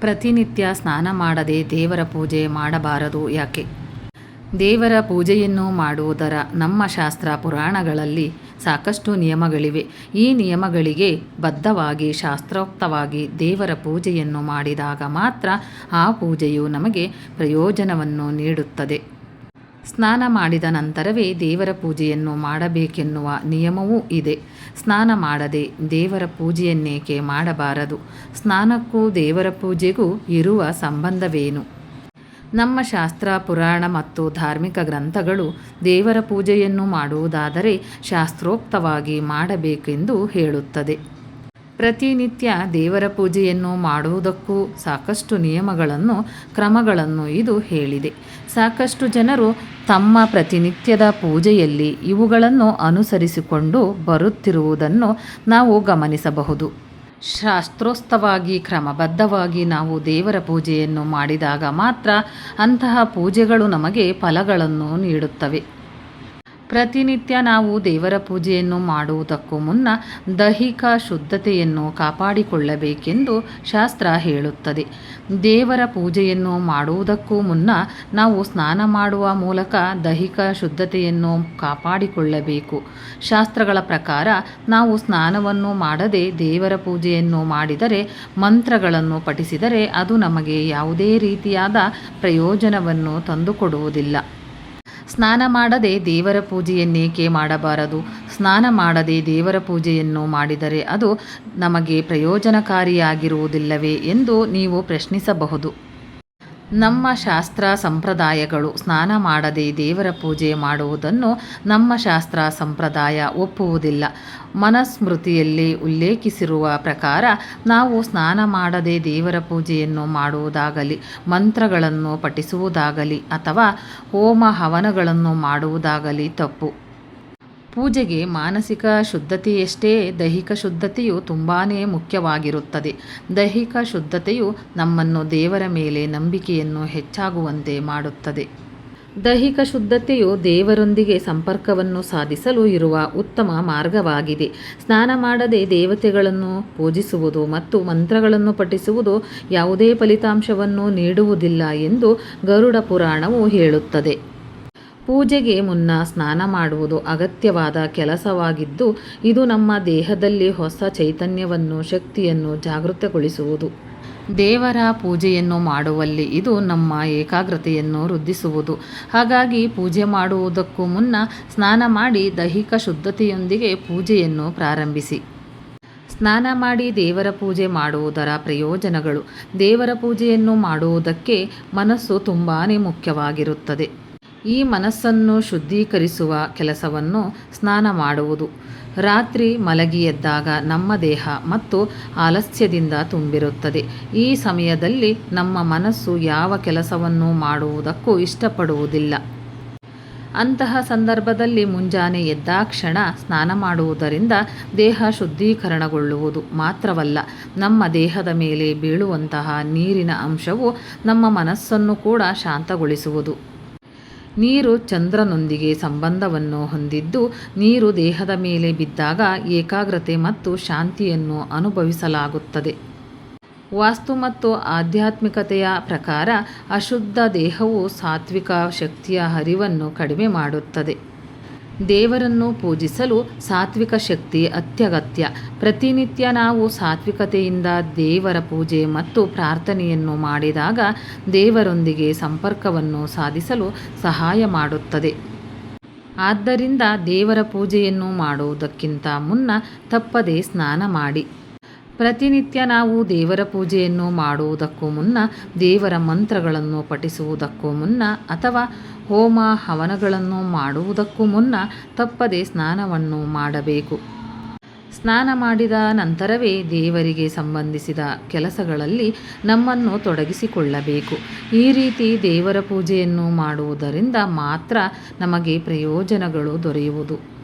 ಪ್ರತಿನಿತ್ಯ ಸ್ನಾನ ಮಾಡದೆ ದೇವರ ಪೂಜೆ ಮಾಡಬಾರದು ಯಾಕೆ? ದೇವರ ಪೂಜೆಯನ್ನು ಮಾಡುವುದರ ನಮ್ಮ ಶಾಸ್ತ್ರ ಪುರಾಣಗಳಲ್ಲಿ ಸಾಕಷ್ಟು ನಿಯಮಗಳಿವೆ. ಈ ನಿಯಮಗಳಿಗೆ ಬದ್ಧವಾಗಿ ಶಾಸ್ತ್ರೋಕ್ತವಾಗಿ ದೇವರ ಪೂಜೆಯನ್ನು ಮಾಡಿದಾಗ ಮಾತ್ರ ಆ ಪೂಜೆಯು ನಮಗೆ ಪ್ರಯೋಜನವನ್ನು ನೀಡುತ್ತದೆ. ಸ್ನಾನ ಮಾಡಿದ ನಂತರವೇ ದೇವರ ಪೂಜೆಯನ್ನು ಮಾಡಬೇಕೆನ್ನುವ ನಿಯಮವೂ ಇದೆ. ಸ್ನಾನ ಮಾಡದೆ ದೇವರ ಪೂಜೆಯನ್ನೇಕೆ ಮಾಡಬಾರದು? ಸ್ನಾನಕ್ಕೂ ದೇವರ ಪೂಜೆಗೂ ಇರುವ ಸಂಬಂಧವೇನು? ನಮ್ಮ ಶಾಸ್ತ್ರ ಪುರಾಣ ಮತ್ತು ಧಾರ್ಮಿಕ ಗ್ರಂಥಗಳು ದೇವರ ಪೂಜೆಯನ್ನು ಮಾಡುವುದಾದರೆ ಶಾಸ್ತ್ರೋಕ್ತವಾಗಿ ಮಾಡಬೇಕೆಂದು ಹೇಳುತ್ತದೆ. ಪ್ರತಿನಿತ್ಯ ದೇವರ ಪೂಜೆಯನ್ನು ಮಾಡುವುದಕ್ಕೂ ಸಾಕಷ್ಟು ನಿಯಮಗಳನ್ನು ಕ್ರಮಗಳನ್ನು ಇದು ಹೇಳಿದೆ. ಸಾಕಷ್ಟು ಜನರು ತಮ್ಮ ಪ್ರತಿನಿತ್ಯದ ಪೂಜೆಯಲ್ಲಿ ಇವುಗಳನ್ನು ಅನುಸರಿಸಿಕೊಂಡು ಬರುತ್ತಿರುವುದನ್ನು ನಾವು ಗಮನಿಸಬಹುದು. ಶಾಸ್ತ್ರೋಕ್ತವಾಗಿ ಕ್ರಮಬದ್ಧವಾಗಿ ನಾವು ದೇವರ ಪೂಜೆಯನ್ನು ಮಾಡಿದಾಗ ಮಾತ್ರ ಅಂತಹ ಪೂಜೆಗಳು ನಮಗೆ ಫಲಗಳನ್ನು ನೀಡುತ್ತವೆ. ಪ್ರತಿನಿತ್ಯ ನಾವು ದೇವರ ಪೂಜೆಯನ್ನು ಮಾಡುವುದಕ್ಕೂ ಮುನ್ನ ದೈಹಿಕ ಶುದ್ಧತೆಯನ್ನು ಕಾಪಾಡಿಕೊಳ್ಳಬೇಕೆಂದು ಶಾಸ್ತ್ರ ಹೇಳುತ್ತದೆ. ದೇವರ ಪೂಜೆಯನ್ನು ಮಾಡುವುದಕ್ಕೂ ಮುನ್ನ ನಾವು ಸ್ನಾನ ಮಾಡುವ ಮೂಲಕ ದೈಹಿಕ ಶುದ್ಧತೆಯನ್ನು ಕಾಪಾಡಿಕೊಳ್ಳಬೇಕು. ಶಾಸ್ತ್ರಗಳ ಪ್ರಕಾರ ನಾವು ಸ್ನಾನವನ್ನು ಮಾಡದೆ ದೇವರ ಪೂಜೆಯನ್ನು ಮಾಡಿದರೆ, ಮಂತ್ರಗಳನ್ನು ಪಠಿಸಿದರೆ ಅದು ನಮಗೆ ಯಾವುದೇ ರೀತಿಯಾದ ಪ್ರಯೋಜನವನ್ನು ತಂದುಕೊಡುವುದಿಲ್ಲ. ಸ್ನಾನ ಮಾಡದೆ ದೇವರ ಪೂಜೆಯನ್ನೇಕೆ ಮಾಡಬಾರದು? ಸ್ನಾನ ಮಾಡದೆ ದೇವರ ಪೂಜೆಯನ್ನು ಮಾಡಿದರೆ ಅದು ನಮಗೆ ಪ್ರಯೋಜನಕಾರಿಯಾಗಿರುವುದಿಲ್ಲವೇ ಎಂದು ನೀವು ಪ್ರಶ್ನಿಸಬಹುದು. ನಮ್ಮ ಶಾಸ್ತ್ರ ಸಂಪ್ರದಾಯಗಳು ಸ್ನಾನ ಮಾಡದೆ ದೇವರ ಪೂಜೆ ಮಾಡುವುದನ್ನು ನಮ್ಮ ಶಾಸ್ತ್ರ ಸಂಪ್ರದಾಯ ಒಪ್ಪುವುದಿಲ್ಲ. ಮನುಸ್ಮೃತಿಯಲ್ಲಿ ಉಲ್ಲೇಖಿಸಿರುವ ಪ್ರಕಾರ ನಾವು ಸ್ನಾನ ಮಾಡದೆ ದೇವರ ಪೂಜೆಯನ್ನು ಮಾಡುವುದಾಗಲಿ, ಮಂತ್ರಗಳನ್ನು ಪಠಿಸುವುದಾಗಲಿ ಅಥವಾ ಹೋಮ ಹವನಗಳನ್ನು ಮಾಡುವುದಾಗಲಿ ತಪ್ಪು. ಪೂಜೆಗೆ ಮಾನಸಿಕ ಶುದ್ಧತೆಯಷ್ಟೇ ದೈಹಿಕ ಶುದ್ಧತೆಯು ತುಂಬಾ ಮುಖ್ಯವಾಗಿರುತ್ತದೆ. ದೈಹಿಕ ಶುದ್ಧತೆಯು ನಮ್ಮನ್ನು ದೇವರ ಮೇಲೆ ನಂಬಿಕೆಯನ್ನು ಹೆಚ್ಚಾಗುವಂತೆ ಮಾಡುತ್ತದೆ. ದೈಹಿಕ ಶುದ್ಧತೆಯು ದೇವರೊಂದಿಗೆ ಸಂಪರ್ಕವನ್ನು ಸಾಧಿಸಲು ಇರುವ ಉತ್ತಮ ಮಾರ್ಗವಾಗಿದೆ. ಸ್ನಾನ ಮಾಡದೆ ದೇವತೆಗಳನ್ನು ಪೂಜಿಸುವುದು ಮತ್ತು ಮಂತ್ರಗಳನ್ನು ಪಠಿಸುವುದು ಯಾವುದೇ ಫಲಿತಾಂಶವನ್ನು ನೀಡುವುದಿಲ್ಲ ಎಂದು ಗರುಡ ಪುರಾಣವು ಹೇಳುತ್ತದೆ. ಪೂಜೆಗೆ ಮುನ್ನ ಸ್ನಾನ ಮಾಡುವುದು ಅಗತ್ಯವಾದ ಕೆಲಸವಾಗಿದ್ದು, ಇದು ನಮ್ಮ ದೇಹದಲ್ಲಿ ಹೊಸ ಚೈತನ್ಯವನ್ನು, ಶಕ್ತಿಯನ್ನು ಜಾಗೃತಗೊಳಿಸುವುದು. ದೇವರ ಪೂಜೆಯನ್ನು ಮಾಡುವಲ್ಲಿ ಇದು ನಮ್ಮ ಏಕಾಗ್ರತೆಯನ್ನು ವೃದ್ಧಿಸುವುದು. ಹಾಗಾಗಿ ಪೂಜೆ ಮಾಡುವುದಕ್ಕೂ ಮುನ್ನ ಸ್ನಾನ ಮಾಡಿ ದೈಹಿಕ ಶುದ್ಧತೆಯೊಂದಿಗೆ ಪೂಜೆಯನ್ನು ಪ್ರಾರಂಭಿಸಿ. ಸ್ನಾನ ಮಾಡಿ ದೇವರ ಪೂಜೆ ಮಾಡುವುದರ ಪ್ರಯೋಜನಗಳು. ದೇವರ ಪೂಜೆಯನ್ನು ಮಾಡುವುದಕ್ಕೆ ಮನಸ್ಸು ತುಂಬಾ ಮುಖ್ಯವಾಗಿರುತ್ತದೆ. ಈ ಮನಸ್ಸನ್ನು ಶುದ್ಧೀಕರಿಸುವ ಕೆಲಸವನ್ನು ಸ್ನಾನ ಮಾಡುವುದು. ರಾತ್ರಿ ಮಲಗಿ ಎದ್ದಾಗ ನಮ್ಮ ದೇಹ ಮತ್ತು ಆಲಸ್ಯದಿಂದ ತುಂಬಿರುತ್ತದೆ. ಈ ಸಮಯದಲ್ಲಿ ನಮ್ಮ ಮನಸ್ಸು ಯಾವ ಕೆಲಸವನ್ನು ಮಾಡುವುದಕ್ಕೂ ಇಷ್ಟಪಡುವುದಿಲ್ಲ. ಅಂತಹ ಸಂದರ್ಭದಲ್ಲಿ ಮುಂಜಾನೆ ಎದ್ದಾಕ್ಷಣ ಸ್ನಾನ ಮಾಡುವುದರಿಂದ ದೇಹ ಶುದ್ಧೀಕರಣಗೊಳ್ಳುವುದು ಮಾತ್ರವಲ್ಲ, ನಮ್ಮ ದೇಹದ ಮೇಲೆ ಬೀಳುವಂತಹ ನೀರಿನ ಅಂಶವು ನಮ್ಮ ಮನಸ್ಸನ್ನು ಕೂಡ ಶಾಂತಗೊಳಿಸುವುದು. ನೀರು ಚಂದ್ರನೊಂದಿಗೆ ಸಂಬಂಧವನ್ನು ಹೊಂದಿದ್ದು, ನೀರು ದೇಹದ ಮೇಲೆ ಬಿದ್ದಾಗ ಏಕಾಗ್ರತೆ ಮತ್ತು ಶಾಂತಿಯನ್ನು ಅನುಭವಿಸಲಾಗುತ್ತದೆ. ವಾಸ್ತು ಮತ್ತು ಆಧ್ಯಾತ್ಮಿಕತೆಯ ಪ್ರಕಾರ ಅಶುದ್ಧ ದೇಹವು ಸಾತ್ವಿಕ ಶಕ್ತಿಯ ಹರಿವನ್ನು ಕಡಿಮೆ ಮಾಡುತ್ತದೆ. ದೇವರನ್ನು ಪೂಜಿಸಲು ಸಾತ್ವಿಕ ಶಕ್ತಿ ಅತ್ಯಗತ್ಯ. ಪ್ರತಿನಿತ್ಯ ನಾವು ಸಾತ್ವಿಕತೆಯಿಂದ ದೇವರ ಪೂಜೆ ಮತ್ತು ಪ್ರಾರ್ಥನೆಯನ್ನು ಮಾಡಿದಾಗ ದೇವರೊಂದಿಗೆ ಸಂಪರ್ಕವನ್ನು ಸಾಧಿಸಲು ಸಹಾಯ ಮಾಡುತ್ತದೆ. ಆದ್ದರಿಂದ ದೇವರ ಪೂಜೆಯನ್ನು ಮಾಡುವುದಕ್ಕಿಂತ ಮುನ್ನ ತಪ್ಪದೆ ಸ್ನಾನ ಮಾಡಿ. ಪ್ರತಿನಿತ್ಯ ನಾವು ದೇವರ ಪೂಜೆಯನ್ನು ಮಾಡುವುದಕ್ಕೂ ಮುನ್ನ, ದೇವರ ಮಂತ್ರಗಳನ್ನು ಪಠಿಸುವುದಕ್ಕೂ ಮುನ್ನ ಅಥವಾ ಹೋಮ ಹವನಗಳನ್ನು ಮಾಡುವುದಕ್ಕೂ ಮುನ್ನ ತಪ್ಪದೆ ಸ್ನಾನವನ್ನು ಮಾಡಬೇಕು. ಸ್ನಾನ ಮಾಡಿದ ನಂತರವೇ ದೇವರಿಗೆ ಸಂಬಂಧಿಸಿದ ಕೆಲಸಗಳಲ್ಲಿ ನಮ್ಮನ್ನು ತೊಡಗಿಸಿಕೊಳ್ಳಬೇಕು. ಈ ರೀತಿ ದೇವರ ಪೂಜೆಯನ್ನು ಮಾಡುವುದರಿಂದ ಮಾತ್ರ ನಮಗೆ ಪ್ರಯೋಜನಗಳು ದೊರೆಯುವುದು.